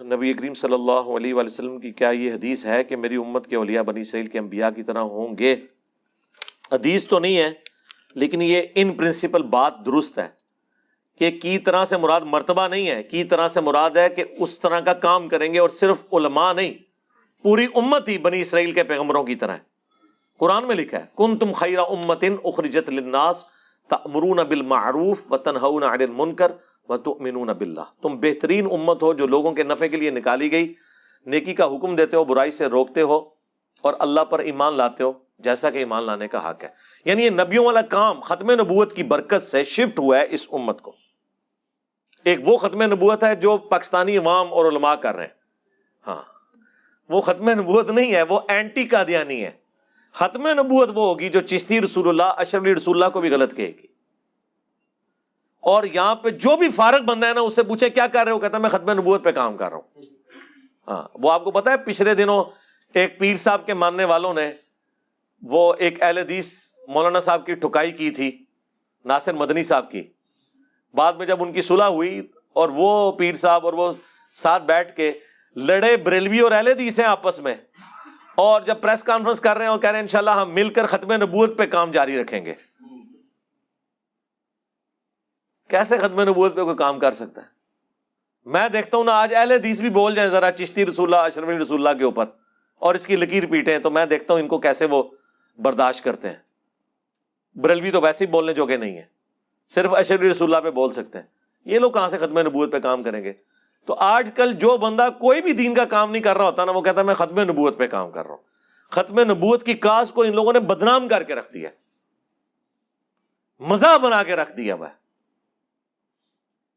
نبی کریم صلی اللہ علیہ وآلہ وسلم کی کیا یہ حدیث ہے کہ میری امت کے اولیاء بنی اسرائیل کے انبیاء کی طرح ہوں گے؟ حدیث تو نہیں ہے، لیکن یہ ان پرنسپل بات درست ہے کہ کی طرح سے مراد مرتبہ نہیں ہے، کی طرح سے مراد ہے کہ اس طرح کا کام کریں گے، اور صرف علماء نہیں، پوری امت ہی بنی اسرائیل کے پیغمبروں کی طرح ہے۔ قرآن میں لکھا ہے کنتم خیر امۃ اخرجت للناس تأمرون بالمعروف وتنہون عن المنکر وتؤمنون باللہ، تم بہترین امت ہو جو لوگوں کے نفع کے لیے نکالی گئی، نیکی کا حکم دیتے ہو، برائی سے روکتے ہو، اور اللہ پر ایمان لاتے ہو جیسا کہ ایمان لانے کا حق ہے۔ یعنی یہ نبیوں والا کام ختم نبوت کی برکت سے شفٹ ہوا ہے اس امت کو۔ ایک وہ ختم نبوت ہے جو پاکستانی عوام اور علماء کر رہے ہیں، ہاں وہ ختم نبوت نہیں ہے، وہ اینٹی قادیانی ہے۔ ختم نبوت وہ ہوگی جو چشتی رسول اللہ، اشرف علی رسول اللہ کو بھی غلط کہے گی، اور یہاں پہ جو بھی فارغ بندہ ہے نا اس سے پوچھے کیا کر رہے ہو، کہتا ہے میں ختم نبوت پہ کام کر رہا ہوں۔ ہاں وہ آپ کو پتا ہے پچھلے دنوں ایک پیر صاحب کے ماننے والوں نے وہ ایک اہل حدیث مولانا صاحب کی ٹھکائی کی تھی، ناصر مدنی صاحب کی۔ بعد میں جب ان کی صلح ہوئی اور وہ پیر صاحب اور وہ ساتھ بیٹھ کے لڑے، بریلوی اور اہل حدیث ہیں آپس میں، اور جب پریس کانفرنس کر رہے ہیں اور کہہ رہے ہیں انشاءاللہ ہم مل کر ختم نبوت پہ کام جاری رکھیں گے۔ کیسے ختم نبوت پہ کوئی کام کر سکتا ہے؟ میں دیکھتا ہوں نا آج اہل حدیث بھی بول جائیں ذرا چشتی رسول اللہ، اشرف علی رسول اللہ کے اوپر، اور اس کی لکیر پیٹیں، تو میں دیکھتا ہوں ان کو کیسے وہ برداشت کرتے ہیں۔ بریلوی تو ویسے ہی بولنے جوگے نہیں ہیں، صرف اشرف علی رسول اللہ پہ بول سکتے ہیں، یہ لوگ کہاں سے ختم نبوت پہ کام کریں گے؟ تو آج کل جو بندہ کوئی بھی دین کا کام نہیں کر رہا ہوتا نا، وہ کہتا ہے میں ختم نبوت پہ کام کر رہا ہوں۔ ختم نبوت کی کاز کو ان لوگوں نے بدنام کر کے رکھ دیا، مزاح بنا کے رکھ دیا ہے،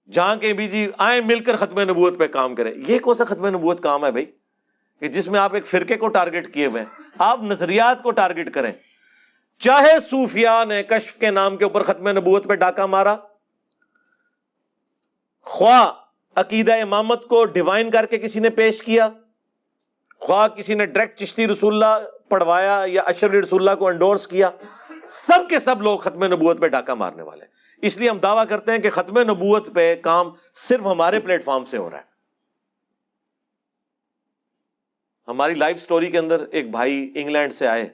جہاں کہ بھی جی آئیں مل کر ختم نبوت پہ کام کریں۔ یہ کون سا ختم نبوت کام ہے بھائی کہ جس میں آپ ایک فرقے کو ٹارگٹ کیے ہوئے ہیں؟ آپ نظریات کو ٹارگٹ کریں۔ چاہے صوفیاء نے کشف کے نام کے اوپر ختم نبوت پہ ڈاکہ مارا، خواہ عقیدہ امامت کو ڈیوائن کر کے کسی نے پیش کیا، خواہ کسی نے ڈائریکٹ چشتی رسول اللہ پڑھوایا یا اشرف علی رسول اللہ کو انڈورس کیا، سب کے سب لوگ ختم نبوت پہ ڈاکہ مارنے والے ہیں۔ اس لیے ہم دعویٰ کرتے ہیں کہ ختم نبوت پہ کام صرف ہمارے پلیٹ فارم سے ہو رہا ہے۔ ہماری لائف سٹوری کے اندر ایک بھائی انگلینڈ سے آئے،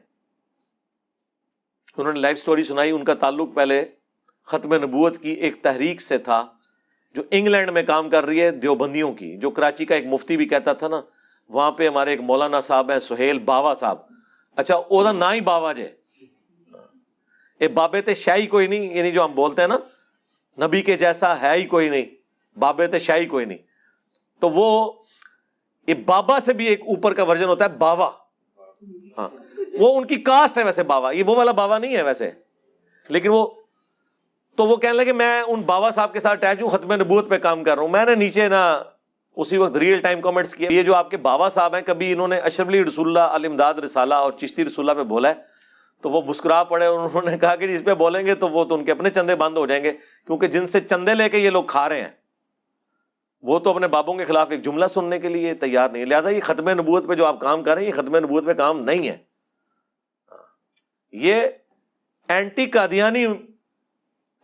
انہوں نے لائف سٹوری سنائی۔ ان کا تعلق پہلے ختم نبوت کی ایک تحریک سے تھا جو انگلینڈ میں کام کر رہی ہے، دیوبندیوں کی، جو کراچی کا ایک مفتی بھی کہتا تھا نا، وہاں پہ ہمارے ایک مولانا صاحب ہیں سہیل باوا صاحب، اچھا وہ نا ہی باوا جے اے بابے تے شاہی کوئی نہیں، یعنی جو ہم بولتے ہیں نا نبی کے جیسا ہے ہی کوئی نہیں، بابے تے شاہی کوئی نہیں، تو وہ یہ بابا سے بھی ایک اوپر کا ورژن ہوتا ہے باوا، ہاں وہ ان کی کاسٹ ہے ویسے باوا، یہ وہ والا باوا نہیں ہے ویسے، لیکن وہ تو وہ کہنے لگے میں ان باوا صاحب کے ساتھ اٹیچ ہوں، ختم نبوت پہ کام کر رہا ہوں۔ میں نے نیچے نا اسی وقت ریئل ٹائم کمنٹس کیا، یہ جو آپ کے باوا صاحب ہیں کبھی انہوں نے اشرف علی رسول اللہ، الامداد رسالہ اور چشتی رسول اللہ پہ بولا ہے؟ تو وہ مسکرا پڑے اور انہوں نے کہا کہ اس پہ بولیں گے تو وہ تو ان کے اپنے چندے بند ہو جائیں گے، کیونکہ جن سے چندے لے کے یہ لوگ کھا رہے ہیں وہ تو اپنے بابوں کے خلاف ایک جملہ سننے کے لیے تیار نہیں، لہٰذا یہ ختم نبوت پہ جو آپ کام کر رہے ہیں یہ ختم نبوت پہ کام نہیں ہے، یہ اینٹی قادیانی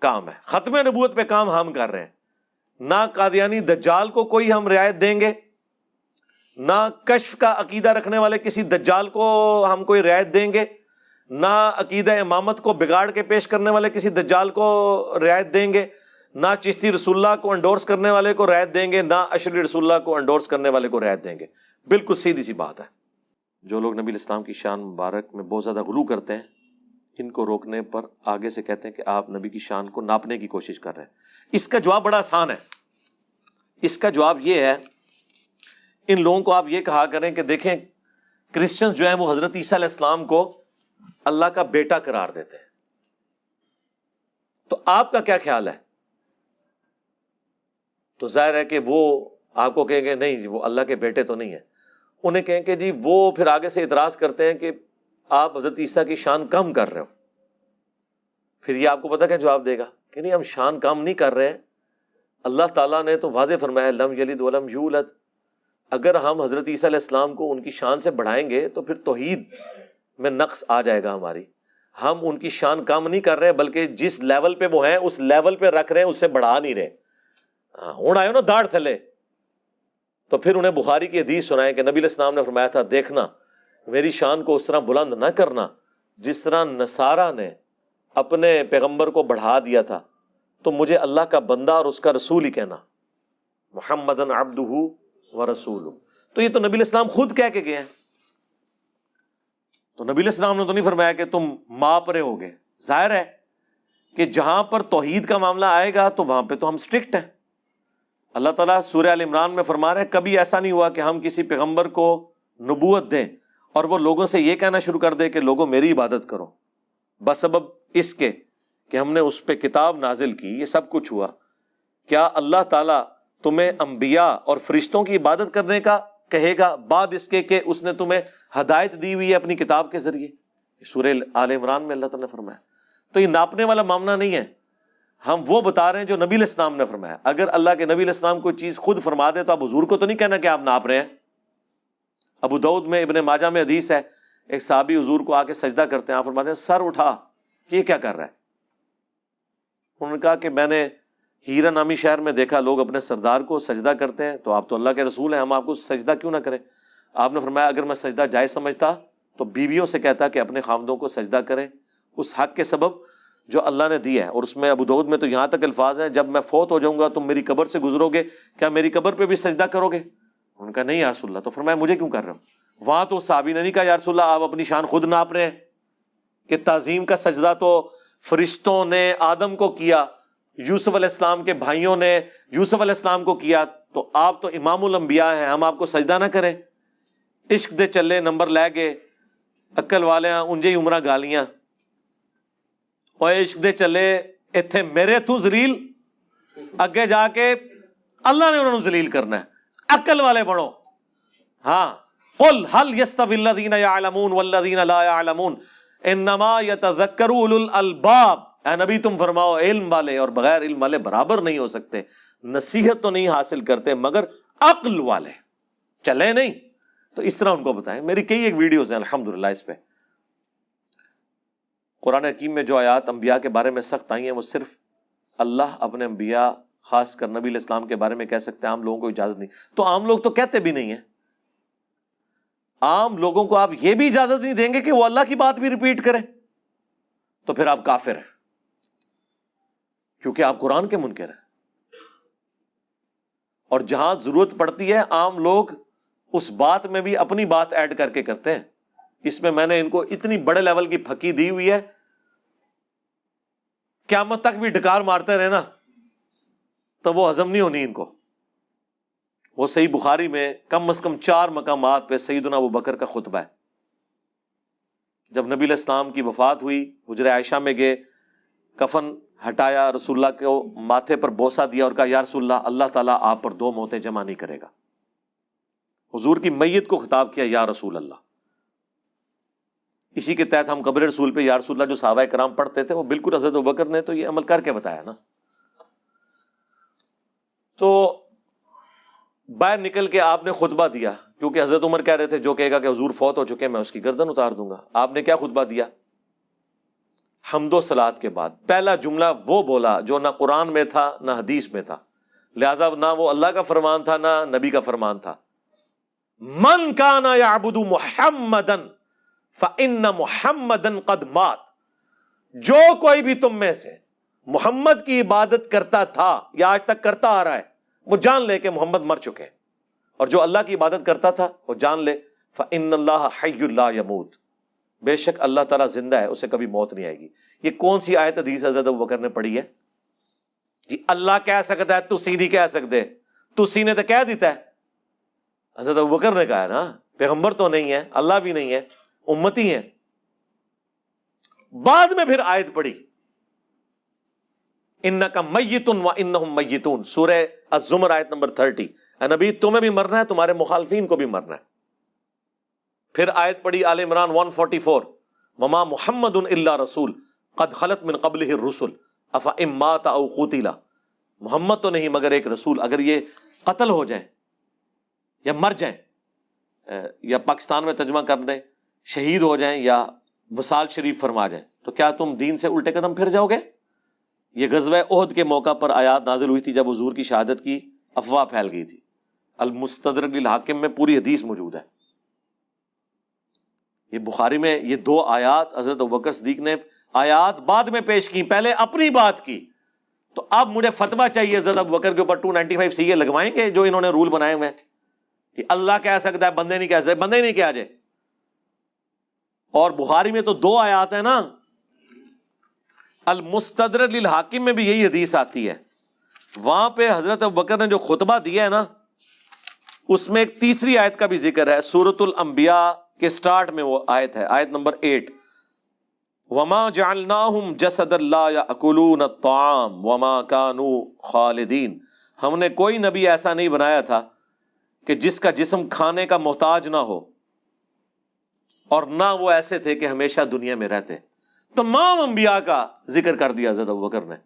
کام ہے۔ ختم نبوت پہ کام ہم کر رہے ہیں، نہ قادیانی دجال کو کوئی ہم رعایت دیں گے، نہ کشف کا عقیدہ رکھنے والے کسی دجال کو ہم کوئی رعایت دیں گے، نہ عقیدہ امامت کو بگاڑ کے پیش کرنے والے کسی دجال کو رعایت دیں گے، نہ چشتی رسول اللہ کو انڈورس کرنے والے کو رعایت دیں گے، نہ اشرف رسول اللہ کو انڈورس کرنے والے کو رعایت دیں گے۔ بالکل سیدھی سی بات ہے۔ جو لوگ نبی الاسلام کی شان مبارک میں بہت زیادہ غلو کرتے ہیں، ان کو روکنے پر آگے سے کہتے ہیں کہ آپ نبی کی شان کو ناپنے کی کوشش کر رہے ہیں۔ اس کا جواب بڑا آسان ہے، اس کا جواب یہ ہے، ان لوگوں کو آپ یہ کہا کریں کہ دیکھیں کرسچنز جو ہیں وہ حضرت عیسیٰ علیہ السلام کو اللہ کا بیٹا قرار دیتے ہیں، تو آپ کا کیا خیال ہے؟ تو ظاہر ہے کہ وہ آپ کو کہیں گے نہیں جی وہ اللہ کے بیٹے تو نہیں ہیں، انہیں کہیں کہ جی وہ پھر آگے سے اعتراض کرتے ہیں کہ آپ حضرت عیسیٰ کی شان کم کر رہے ہو۔ پھر یہ آپ کو پتہ کیا جواب دے گا کہ نہیں ہم شان کم نہیں کر رہے ہیں، اللہ تعالیٰ نے تو واضح فرمایا لم یلد ولم یولد، اگر ہم حضرت عیسیٰ علیہ السلام کو ان کی شان سے بڑھائیں گے تو پھر توحید میں نقص آ جائے گا ہماری۔ ہم ان کی شان کم نہیں کر رہے بلکہ جس لیول پہ وہ ہیں اس لیول پہ رکھ رہے ہیں، اس سے بڑھا نہیں رہے۔ ہوں آئے نا داڑھ تھلے، تو پھر انہیں بخاری کی حدیث سنائیں کہ نبی علیہ السلام نے فرمایا تھا دیکھنا میری شان کو اس طرح بلند نہ کرنا جس طرح نصارہ نے اپنے پیغمبر کو بڑھا دیا تھا، تو مجھے اللہ کا بندہ اور اس کا رسول ہی کہنا، محمدن عبدہ ورسولہ۔ تو یہ تو نبی علیہ السلام خود کہہ کے گئے ہیں، تو نبی علیہ السلام نے تو نہیں فرمایا کہ تم ماپ رہے ہوگے۔ ظاہر ہے کہ جہاں پر توحید کا معاملہ آئے گا تو وہاں پہ تو ہم اسٹرکٹ ہیں۔ اللہ تعالیٰ سورہ آل عمران میں فرما رہے ہیں کبھی ایسا نہیں ہوا کہ ہم کسی پیغمبر کو نبوت دیں اور وہ لوگوں سے یہ کہنا شروع کر دے کہ لوگوں میری عبادت کرو، بسبب اس کے کہ ہم نے اس پہ کتاب نازل کی۔ یہ سب کچھ ہوا، کیا اللہ تعالیٰ تمہیں انبیاء اور فرشتوں کی عبادت کرنے کا کہے گا بعد اس کے کہ اس نے تمہیں ہدایت دی ہوئی ہے اپنی کتاب کے ذریعے؟ سورہ آل عمران میں اللہ تعالیٰ نے فرمایا۔ تو یہ ناپنے والا معاملہ نہیں ہے، ہم وہ بتا رہے ہیں جو نبی علیہ السلام نے فرمایا۔ اگر اللہ کے نبی علیہ السلام کوئی چیز خود فرما دے تو آپ حضور کو تو نہیں کہنا کہ آپ ناپ رہے ہیں۔ ابو داؤد میں ابن ماجہ میں حدیث ہے، ایک صحابی حضور کو آ کے سجدہ کرتے ہیں، آپ فرماتے ہیں سر اٹھا کہ یہ کیا کر رہا ہے؟ انہوں نے کہا کہ میں نے ہیرا نامی شہر میں دیکھا لوگ اپنے سردار کو سجدہ کرتے ہیں، تو آپ تو اللہ کے رسول ہیں، ہم آپ کو سجدہ کیوں نہ کریں؟ آپ نے فرمایا اگر میں سجدہ جائز سمجھتا تو بیویوں سے کہتا کہ اپنے خامدوں کو سجدہ کریں اس حق کے سبب جو اللہ نے دیا ہے۔ اور اس میں ابو داؤد میں تو یہاں تک الفاظ ہیں جب میں فوت ہو جاؤں گا تم میری قبر سے گزرو گے، کیا میری قبر پہ بھی سجدہ کرو گے؟ ان کا نہیں یا رسول اللہ۔ تو فرمایا مجھے کیوں کر رہے ہو؟ وہاں تو صحابی نے نہیں کہا یا رسول اللہ آپ اپنی شان خود ناپ رہے ہیں کہ تعظیم کا سجدہ تو فرشتوں نے آدم کو کیا، یوسف علیہ السلام کے بھائیوں نے یوسف علیہ السلام کو کیا، تو آپ تو امام الانبیاء ہیں، ہم آپ کو سجدہ نہ کریں؟ عشق دے چلے نمبر لے گئے عقل والے انجے ہی عمرہ گالیاں، اور عشق دے چلے اتھے میرے تو ذلیل، اگے جا کے اللہ نے انہوں نے ذلیل کرنا ہے۔ عقل والے بڑھو، ہاں قل هل يستوي الذين يعلمون والذين لا يعلمون انما يتذكر اولو الالباب۔ اے نبی تم فرماؤ علم والے اور بغیر علم والے برابر نہیں ہو سکتے، نصیحت تو نہیں حاصل کرتے مگر عقل والے، چلے نہیں۔ تو اس طرح ان کو بتائیں، میری کئی ایک ویڈیوز ہیں الحمدللہ اس پہ۔ قرآن حکیم میں جو آیات انبیاء کے بارے میں سخت آئی ہیں وہ صرف اللہ اپنے انبیاء خاص کر نبی علیہ السلام کے بارے میں کہہ سکتے ہیں، عام لوگوں کو اجازت نہیں۔ تو عام لوگ تو کہتے بھی نہیں ہیں، عام لوگوں کو آپ یہ بھی اجازت نہیں دیں گے کہ وہ اللہ کی بات بھی ریپیٹ کریں، تو پھر آپ کافر ہیں، کیونکہ آپ قرآن کے منکر ہیں۔ اور جہاں ضرورت پڑتی ہے عام لوگ اس بات میں بھی اپنی بات ایڈ کر کے کرتے ہیں۔ اس میں میں نے ان کو اتنی بڑے لیول کی پھکی دی ہوئی ہے، قیامت تک بھی ڈکار مارتے رہے نا تو وہ ہضم نہیں ہونی ان کو۔ وہ صحیح بخاری میں کم از کم 4 مقامات پہ سیدنا ابو بکر کا خطبہ ہے۔ جب نبی علیہ السلام کی وفات ہوئی، حجرہ عائشہ میں گئے، کفن ہٹایا، رسول اللہ کو ماتھے پر بوسہ دیا اور کہا یا رسول اللہ، اللہ تعالیٰ آپ پر 2 موتیں جمع نہیں کرے گا۔ حضور کی میت کو خطاب کیا یا رسول اللہ۔ اسی کے تحت ہم قبر رسول پہ یا رسول اللہ جو صحابہ کرام پڑھتے تھے وہ بالکل حضرت ابوبکر نے تو یہ عمل کر کے بتایا نا۔ تو باہر نکل کے آپ نے خطبہ دیا، کیونکہ حضرت عمر کہہ رہے تھے جو کہے گا کہ حضور فوت ہو چکے میں اس کی گردن اتار دوں گا۔ آپ نے کیا خطبہ دیا؟ حمد و صلات کے بعد پہلا جملہ وہ بولا جو نہ قرآن میں تھا نہ حدیث میں تھا، لہذا نہ وہ اللہ کا فرمان تھا نہ نبی کا فرمان تھا۔ من کان یعبد محمدا فإن محمدا قد مات۔ جو کوئی بھی تم میں سے محمد کی عبادت کرتا تھا یا آج تک کرتا آ رہا ہے، وہ جان لے کہ محمد مر چکے، اور جو اللہ کی عبادت کرتا تھا وہ جان لے فإن اللہ حی لا یموت، بے شک اللہ تعالیٰ زندہ ہے، اسے کبھی موت نہیں آئے گی۔ یہ کون سی آیت حدیث حضرت ابوبکر نے پڑھی ہے؟ جی اللہ کہہ سکتا ہے تسی نہیں کہہ سکتے، تسی نے تو کہہ دیتا ہے، حضرت ابوبکر نے کہا ہے نا، پیغمبر تو نہیں ہے، اللہ بھی نہیں ہے، امتی ہیں۔ بعد میں پھر آیت پڑھی انک میت وانہم میتون، سورہ الزمر آیت نمبر 30، اے نبی تمہیں بھی مرنا ہے، تمہارے مخالفین کو بھی مرنا ہے۔ پھر آیت پڑھی آل عمران 144، وما محمد الا رسول قد خلت من قبلہ الرسل افإن مات او قتل، محمد تو نہیں مگر ایک رسول، اگر یہ قتل ہو جائیں یا مر جائیں، یا پاکستان میں ترجمہ کر دیں شہید ہو جائیں یا وصال شریف فرما جائیں، تو کیا تم دین سے الٹے قدم پھر جاؤ گے؟ یہ غزوہ احد کے موقع پر آیات نازل ہوئی تھی جب حضور کی شہادت کی افواہ پھیل گئی تھی۔ المستدرک للحاکم میں پوری حدیث موجود ہے. یہ بخاری میں یہ 2 آیات حضرت ابوبکر صدیق نے آیات بعد میں پیش کی، پہلے اپنی بات کی. تو اب مجھے فتویٰ چاہیے حضرت ابوبکر کے اوپر 295 CA لگوائیں گے جو انہوں نے رول بنائے ہوئے ہیں کہ اللہ کہہ سکتا ہے بندے نہیں کہہ سکتے، بندے ہی نہیں کہا جائے. اور بخاری میں تو 2 آیات ہیں نا، المستدرک للحاکم میں بھی یہی حدیث آتی ہے. وہاں پہ حضرت ابوبکر نے جو خطبہ دیا ہے نا، اس میں ایک تیسری آیت کا بھی ذکر ہے. سورۃ الانبیاء کے سٹارٹ میں وہ آیت ہے، آیت نمبر 8. وَمَا جَعَلْنَاهُمْ جَسَدًا لَا يَأْكُلُونَ الطَّعَامَ وَمَا كَانُوا خَالِدِينَ. ہم نے کوئی نبی ایسا نہیں بنایا تھا کہ جس کا جسم کھانے کا محتاج نہ ہو، اور نہ وہ ایسے تھے کہ ہمیشہ دنیا میں رہتے. تمام انبیاء کا ذکر کر دیا حضرت ابوبکر نے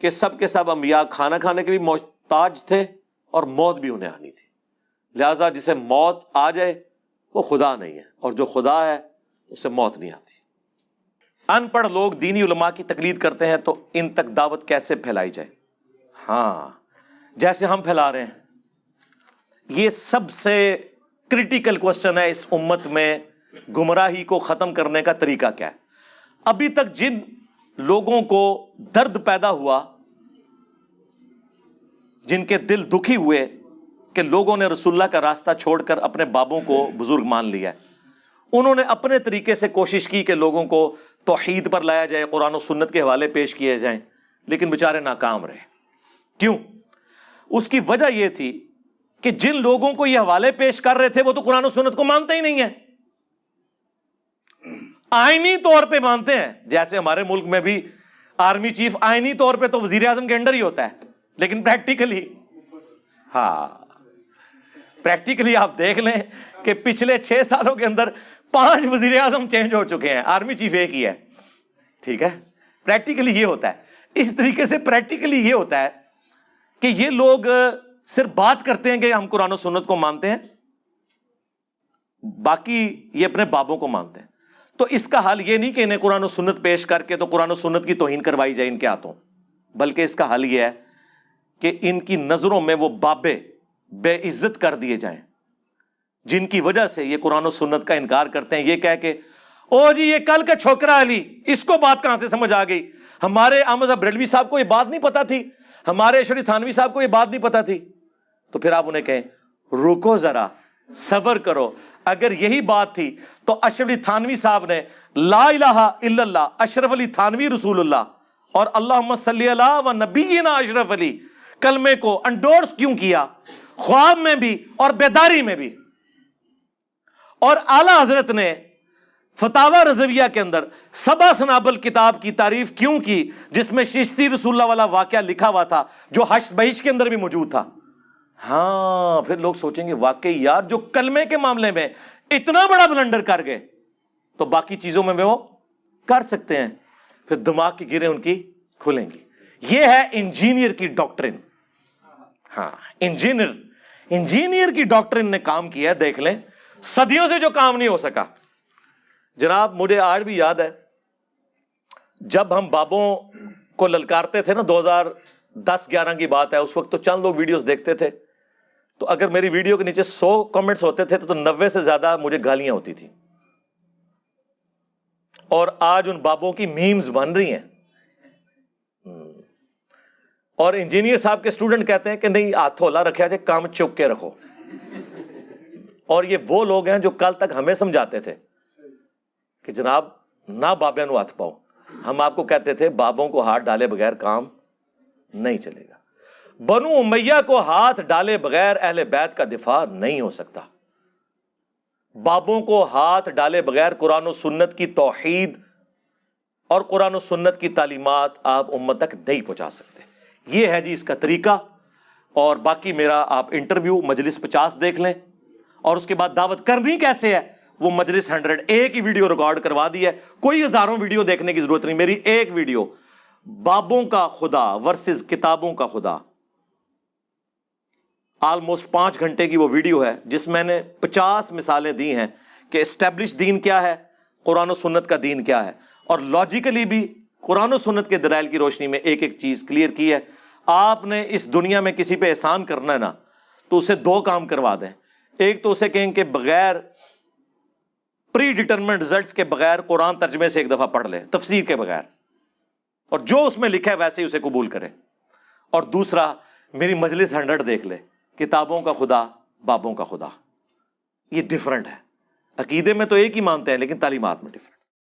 کہ سب کے سب انبیاء کھانا کھانے کے بھی محتاج تھے اور موت بھی انہیں آنی تھی. لہذا جسے موت آ جائے وہ خدا نہیں ہے، اور جو خدا ہے اسے موت نہیں آتی. ان پڑھ لوگ دینی علماء کی تقلید کرتے ہیں تو ان تک دعوت کیسے پھیلائی جائے؟ ہاں، جیسے ہم پھیلا رہے ہیں. یہ سب سے کرٹیکل کوسچن ہے اس امت میں، گمراہی کو ختم کرنے کا طریقہ کیا ہے. ابھی تک جن لوگوں کو درد پیدا ہوا، جن کے دل دکھی ہوئے کہ لوگوں نے رسول اللہ کا راستہ چھوڑ کر اپنے بابوں کو بزرگ مان لیا ہے، انہوں نے اپنے طریقے سے کوشش کی کہ لوگوں کو توحید پر لایا جائے، قرآن و سنت کے حوالے پیش کیے جائیں، لیکن بیچارے ناکام رہے. کیوں؟ اس کی وجہ یہ تھی کہ جن لوگوں کو یہ حوالے پیش کر رہے تھے وہ تو قرآن و سنت کو مانتے ہی نہیں ہیں. آئینی طور پہ مانتے ہیں، جیسے ہمارے ملک میں بھی آرمی چیف آئینی طور پہ تو وزیر اعظم کے انڈر ہی ہوتا ہے، لیکن پریکٹیکلی، ہاں پریکٹیکلی آپ دیکھ لیں کہ پچھلے 6 سالوں کے اندر 5 وزیر اعظم چینج ہو چکے ہیں، آرمی چیف ایک ہی ہے. ٹھیک ہے، پریکٹیکلی یہ ہوتا ہے. اس طریقے سے پریکٹیکلی یہ ہوتا ہے کہ یہ لوگ صرف بات کرتے ہیں کہ ہم قرآن و سنت کو مانتے ہیں، باقی یہ اپنے بابوں کو مانتے ہیں. تو اس کا حل یہ نہیں کہ انہیں قرآن و سنت پیش کر کے تو قرآن و سنت کی توہین کروائی جائے ان کے ہاتھوں، بلکہ اس کا حل یہ ہے کہ ان کی نظروں میں وہ بابے بے عزت کر دیے جائیں جن کی وجہ سے یہ قرآن و سنت کا انکار کرتے ہیں. یہ کہہ کے او جی یہ کل کا چھوکرا علی، اس کو بات کہاں سے سمجھ آ گئی؟ ہمارے احمد صاحب بریلوی صاحب کو یہ بات نہیں پتا تھی، ہمارے اشرف علی تھانوی صاحب کو یہ بات نہیں پتا تھی. تو پھر آپ انہیں کہیں رکو ذرا، صبر کرو. اگر یہی بات تھی تو اشرف علی تھانوی صاحب نے لا الہ الا اللہ اشرف علی تھانوی رسول اللہ اور اللہم صلی اللہ و نبینا اشرف علی کلمے کو انڈورس کیوں کیا، خواب میں بھی اور بیداری میں بھی؟ اور اعلیٰ حضرت نے فتاوی رضویہ کے اندر سبع سنابل کتاب کی تعریف کیوں کی جس میں چشتی رسول اللہ والا واقعہ لکھا ہوا تھا جو حشر بہشت کے اندر بھی موجود تھا؟ ہاں پھر لوگ سوچیں گے واقعی یار جو کلمے کے معاملے میں اتنا بڑا بلنڈر کر گئے تو باقی چیزوں میں وہ کر سکتے ہیں، پھر دماغ کی گریں ان کی کھلیں گی. یہ ہے انجینئر کی ڈاکٹرن. ہاں انجینئر کی ڈاکٹرن نے کام کیا ہے، دیکھ لیں صدیوں سے جو کام نہیں ہو سکا. جناب مجھے آج بھی یاد ہے جب ہم بابوں کو للکارتے تھے نا، 2010-11 کی بات ہے، اس وقت تو چند لوگ ویڈیوز دیکھتے تھے، تو اگر میری ویڈیو کے نیچے 100 کمنٹس ہوتے تھے تو 90 سے زیادہ مجھے گالیاں ہوتی تھی. اور آج ان بابوں کی میمز بن رہی ہیں. اور انجینئر صاحب کے اسٹوڈنٹ کہتے ہیں کہ نہیں ہاتھ ہولا رکھا جائے، کام چپ کے رکھو. اور یہ وہ لوگ ہیں جو کل تک ہمیں سمجھاتے تھے کہ جناب نہ بابے نو ہاتھ پاؤ. ہم آپ کو کہتے تھے بابوں کو ہاتھ ڈالے بغیر کام نہیں چلے گا. بنو امیہ کو ہاتھ ڈالے بغیر اہل بیت کا دفاع نہیں ہو سکتا. بابوں کو ہاتھ ڈالے بغیر قرآن و سنت کی توحید اور قرآن و سنت کی تعلیمات آپ امت تک نہیں پہنچا سکتے. یہ ہے جی اس کا طریقہ. اور باقی میرا آپ انٹرویو مجلس 50 دیکھ لیں، اور اس کے بعد دعوت کرنی کیسے ہے وہ مجلس 100 ایک ہی ویڈیو ریکارڈ کروا دی ہے، کوئی ہزاروں ویڈیو دیکھنے کی ضرورت نہیں. میری ایک ویڈیو بابوں کا خدا ورسز کتابوں کا خدا، آلموسٹ 5 گھنٹے کی وہ ویڈیو ہے جس میں نے 50 مثالیں دی ہیں کہ اسٹیبلش دین کیا ہے، قرآن و سنت کا دین کیا ہے، اور لاجیکلی بھی قرآن و سنت کے دلائل کی روشنی میں ایک ایک چیز کلیئر کی ہے. آپ نے اس دنیا میں کسی پہ احسان کرنا ہے نا تو اسے دو کام کروا دیں. ایک تو اسے کہیں کہ بغیر پری ڈیٹرمنٹ رزلٹس کے بغیر قرآن ترجمے سے ایک دفعہ پڑھ لے, تفسیر کے بغیر, اور جو اس میں لکھا ہے ویسے ہی اسے قبول کرے. اور دوسرا, میری مجلس 100 دیکھ لے, کتابوں کا خدا بابوں کا خدا. یہ ڈیفرنٹ ہے. عقیدے میں تو ایک ہی مانتے ہیں لیکن تعلیمات میں ڈیفرنٹ.